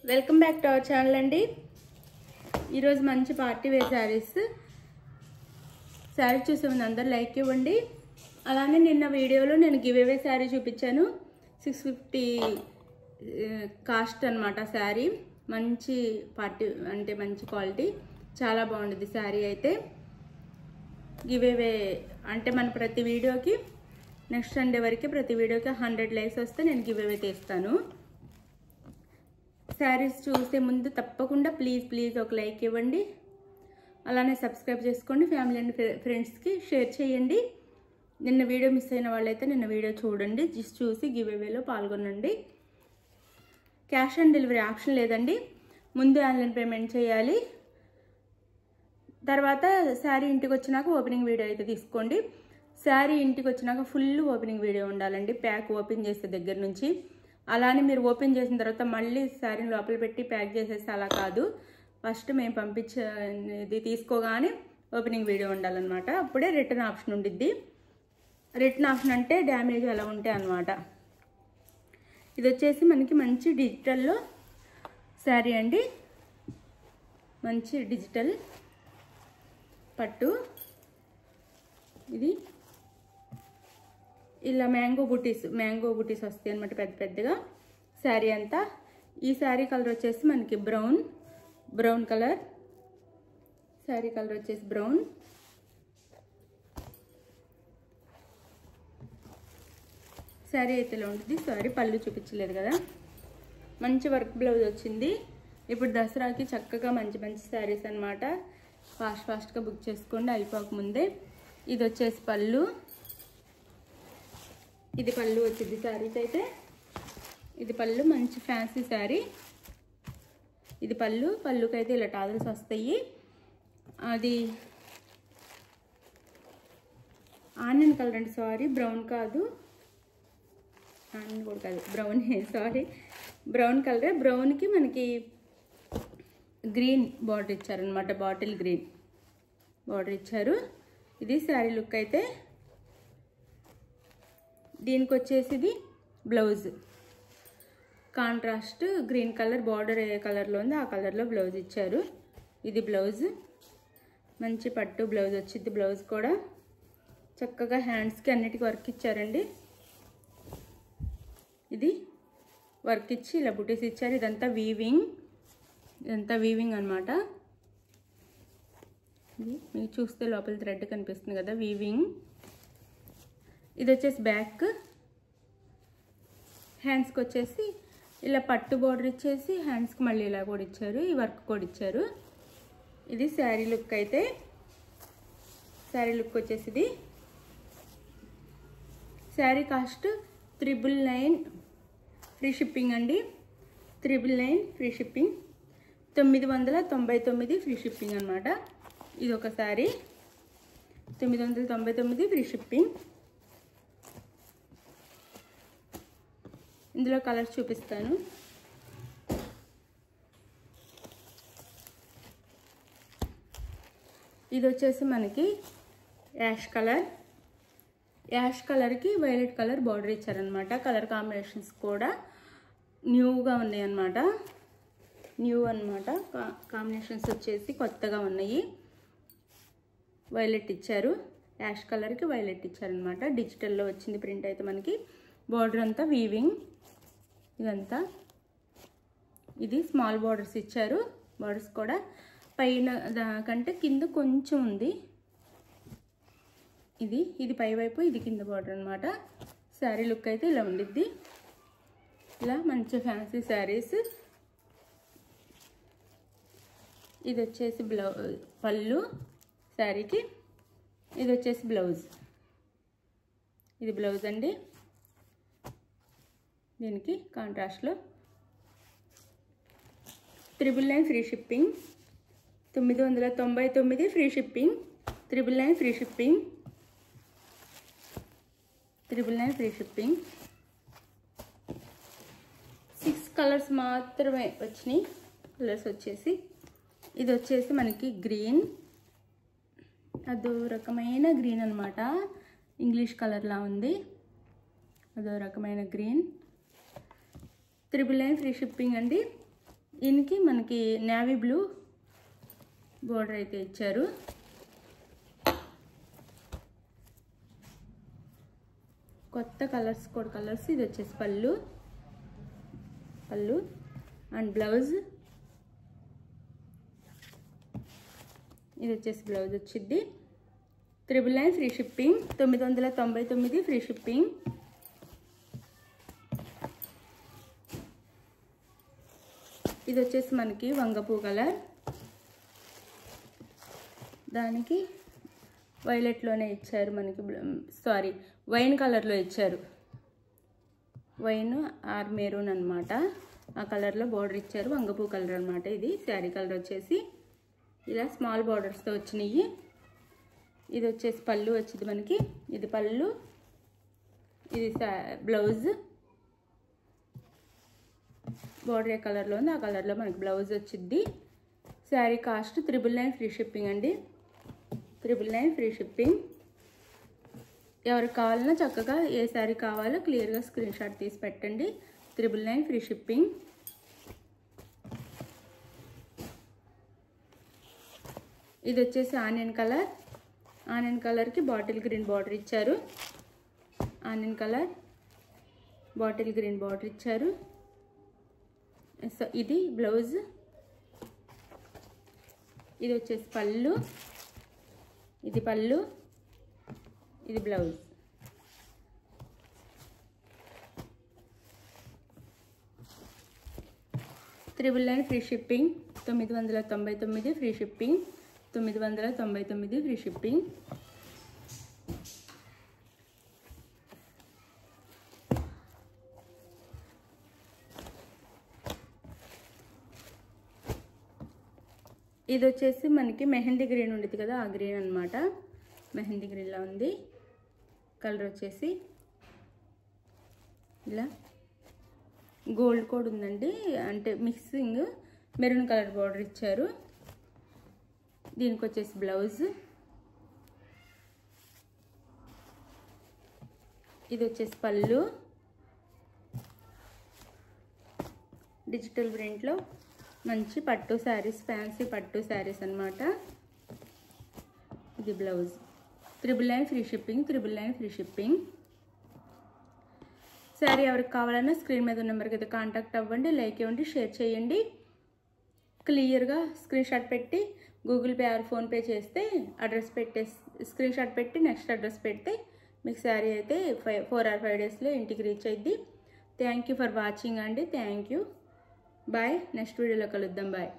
Welcome back to our channel అండి. ఈరోజు మంచి పార్టీ వేర్ శారీ చూసే ముందు అందరూ లైక్ ఇవ్వండి. అలానే నిన్న వీడియోలో నేను గివ్ అవే శారీ చూపించాను. 650 కాస్ట్ అనమాట. శారీ మంచి పార్టీ అంటే మంచి క్వాలిటీ, చాలా బాగుంటుంది శారీ అయితే. గివ్ అవే అంటే మన ప్రతి వీడియోకి నెక్స్ట్ సండే వరకు ప్రతి వీడియోకి 100 లైక్స్ వస్తే నేను గివ్ అవే తీస్తాను. శారీస్ చూసే ముందు తప్పకుండా ప్లీజ్ ఒక లైక్ ఇవ్వండి. అలానే సబ్స్క్రైబ్ చేసుకోండి. ఫ్యామిలీ అండ్ ఫ్రెండ్స్కి షేర్ చేయండి. నిన్న వీడియో మిస్ అయిన వాళ్ళైతే నిన్న వీడియో చూడండి, చూసి గివ్ అవేలో పాల్గొనండి. క్యాష్ ఆన్ డెలివరీ ఆప్షన్ లేదండి. ముందు ఆన్లైన్ పేమెంట్ చేయాలి. తర్వాత శారీ ఇంటికి వచ్చినాక ఓపెనింగ్ వీడియో అయితే తీసుకోండి. శారీ ఇంటికి వచ్చినాక ఫుల్ ఓపెనింగ్ వీడియో ఉండాలండి, ప్యాక్ ఓపెన్ చేసే దగ్గర నుంచి. అలానే మీరు ఓపెన్ చేసిన తర్వాత మళ్ళీ శారీని లోపల పెట్టి ప్యాక్ చేసేస్తే అలా కాదు. ఫస్ట్ మేము పంపించేది తీసుకోగానే ఓపెనింగ్ వీడియో ఉండాలన్నమాట. అప్పుడే రిటర్న్ ఆప్షన్ ఉండిద్ది. రిటర్న్ ఆప్షన్ అంటే డ్యామేజ్ అలా ఉంటాయి అన్నమాట. ఇది వచ్చేసి మనకి మంచి డిజిటల్లో శారీ అండి. మంచి డిజిటల్ పట్టు. ఇది ఇలా మ్యాంగో బుటీస్ వస్తాయి అనమాట పెద్దగా శారీ అంతా. ఈ శారీ కలర్ వచ్చేసి మనకి బ్రౌన్ కలర్. శారీ కలర్ వచ్చేసి బ్రౌన్. శారీ అయితే ఇలా ఉంటుంది. సారీ పళ్ళు చూపించలేదు కదా. మంచి వర్క్ బ్లౌజ్ వచ్చింది. ఇప్పుడు దసరాకి చక్కగా మంచి శారీస్ అనమాట. ఫాస్ట్గా బుక్ చేసుకోండి అయిపోకముందే. ఇది వచ్చేసి పళ్ళు. ఇది పళ్ళు వచ్చింది శారీకి అయితే. ఇది పళ్ళు, మంచి ఫ్యాన్సీ శారీ. ఇది పళ్ళుకి అయితే ఇలా టాజల్స్ వస్తాయి. అది ఆనియన్ కలర్ అండి. సారీ బ్రౌన్ కాదు, ఆనియన్ కూడా కాదు, బ్రౌన్. సారీ బ్రౌన్ కలరే. బ్రౌన్కి మనకి గ్రీన్ బార్డర్ ఇచ్చారనమాట. బాటిల్ గ్రీన్ బార్డర్ ఇచ్చారు. ఇది శారీ లుక్ అయితే. దీనికి వచ్చేసి ఇది blouse. Contrast green colour border ఏ కలర్లో ఉందో ఆ కలర్లో బ్లౌజ్ ఇచ్చారు. ఇది బ్లౌజ్. మంచి పట్టు బ్లౌజ్ వచ్చింది. బ్లౌజ్ కూడా చక్కగా హ్యాండ్స్కి అన్నిటికీ వర్క్ ఇచ్చారండి. ఇది వర్క్ ఇచ్చి ఇలా బుటీస్ ఇచ్చారు. ఇదంతా వీవింగ్ అనమాట. ఇది మీకు చూస్తే లోపల థ్రెడ్ కనిపిస్తుంది కదా, వీవింగ్. ఇది వచ్చేసి బ్యాక్. హ్యాండ్స్కి వచ్చేసి ఇలా పట్టు బార్డర్ ఇచ్చేసి హ్యాండ్స్కి మళ్ళీ ఇలా కూడా ఇచ్చారు. ఈ వర్క్ కూడా ఇచ్చారు. ఇది శారీ లుక్ అయితే. శారీ లుక్ వచ్చేసి ఇది. శారీ కాస్ట్ 999 ఫ్రీ షిప్పింగ్ అండి. 999 ఫ్రీ షిప్పింగ్. 999 ఫ్రీ షిప్పింగ్ అనమాట. ఇది ఒక శారీ 999 ఫ్రీ షిప్పింగ్. ఇందులో కలర్స్ చూపిస్తాను. ఇది వచ్చేసి మనకి యాష్ కలర్కి వైలెట్ కలర్ బార్డర్ ఇచ్చారనమాట. కలర్ కాంబినేషన్స్ కూడా న్యూగా ఉన్నాయి అన్నమాట. కాంబినేషన్స్ వచ్చేసి కొత్తగా ఉన్నాయి. వైలెట్ ఇచ్చారు. యాష్ కలర్కి వైలెట్ ఇచ్చారనమాట. డిజిటల్లో వచ్చింది ప్రింట్ అయితే మనకి. బార్డర్ అంతా వీవింగ్. ఇదంతా ఇది స్మాల్ బార్డర్స్ ఇచ్చారు. బార్డర్స్ కూడా పైన కంటే కింద కొంచెం ఉంది. ఇది పై వైపు, ఇది కింద బార్డర్ అనమాట. శారీ లుక్ అయితే ఇలా ఉండిద్ది. ఇలా మంచి ఫ్యాన్సీ శారీస్. ఇది వచ్చేసి పళ్ళు శారీకి. ఇది వచ్చేసి బ్లౌజ్. ఇది బ్లౌజ్ అండి. దీనికి కాంట్రాస్ట్లో 999 free shipping. 999 free shipping. 999 free shipping. 999 free shipping. 6 colours మాత్రమే వచ్చినాయి. కలర్స్ వచ్చేసి ఇది వచ్చేసి మనకి గ్రీన్. అదో రకమైన గ్రీన్ అనమాట. ఇంగ్లీష్ కలర్లా ఉంది. అదో రకమైన గ్రీన్. 999 ఫ్రీ షిప్పింగ్ అండి. దీనికి మనకి నేవీ బ్లూ బోర్డర్ అయితే ఇచ్చారు. కొత్త కలర్స్, కోడ్ కలర్స్. ఇది వచ్చేసి పళ్ళు అండ్ బ్లౌజ్. ఇది వచ్చేసి బ్లౌజ్ వచ్చింది. 999 ఫ్రీ షిప్పింగ్. 999 free shipping. ఇది వచ్చేసి మనకి వంగపూ కలర్, దానికి వైలెట్లోనే ఇచ్చారు మనకి, సారీ వైన్ కలర్లో ఇచ్చారు. వైన్ ఆర్ మెరూన్ అనమాట. ఆ కలర్లో బార్డర్ ఇచ్చారు. వంగపూ కలర్ అనమాట. ఇది శారీ కలర్ వచ్చేసి ఇలా స్మాల్ బార్డర్స్తో వచ్చినాయి. ఇది వచ్చేసి పళ్ళు వచ్చింది మనకి. ఇది పళ్ళు, ఇది బ్లౌజ్. బార్డర్ ఏ కలర్లో ఉంది ఆ కలర్లో మనకి బ్లౌజ్ వచ్చింది. శారీ కాస్ట్ 999 ఫ్రీ షిప్పింగ్ అండి. 999 ఫ్రీ షిప్పింగ్. ఎవరికి కావాలన్నా చక్కగా ఏ శారీ కావాలో క్లియర్గా స్క్రీన్ షాట్ తీసి పెట్టండి. 999 ఫ్రీ షిప్పింగ్. ఇది వచ్చేసి ఆనియన్ కలర్. ఆనియన్ కలర్కి బాటిల్ గ్రీన్ బార్డర్ ఇచ్చారు. Onion colour bottle green border ఇచ్చారు. సో ఇది బ్లౌజ్. ఇది వచ్చేసి పళ్ళు, ఇది పళ్ళు, ఇది blouse. $999 free shipping. 999 free shipping. 999 free shipping. ఇది వచ్చేసి మనకి మెహందీ గ్రీన్ ఉండేది కదా, ఆ గ్రీన్ అనమాట. మెహందీ గ్రీన్లా ఉంది. కలర్ వచ్చేసి ఇలా గోల్డ్ కోడ్ ఉందండి, అంటే మిక్సింగ్. మెరూన్ కలర్ బార్డర్ ఇచ్చారు. దీనికి వచ్చేసి బ్లౌజ్. ఇది వచ్చేసి పళ్ళు, డిజిటల్ ప్రింట్లో మంచి పట్టు శారీస్, ఫ్యాన్సీ పట్టు శారీస్ అనమాట. ఇది blouse. 999 free shipping. 999 free shipping. Sari ఎవరికి కావాలన్నా స్క్రీన్ మీద ఉన్న నెంబర్కి అయితే కాంటాక్ట్ అవ్వండి. లైక్ ఇవ్వండి, షేర్ చేయండి. క్లియర్గా స్క్రీన్ షాట్ పెట్టి గూగుల్ పే ఆర్ ఫోన్పే చేస్తే అడ్రస్ పెట్టే స్క్రీన్ షాట్ పెట్టి నెక్స్ట్ అడ్రస్ పెడితే మీకు శారీ అయితే 4 or 5 డేస్లో ఇంటికి రీచ్ అయ్యిద్ది. థ్యాంక్ యూ ఫర్ వాచింగ్ అండి. Thank you. బాయ్. నెక్స్ట్ వీడియోలో కలుద్దాం. బాయ్.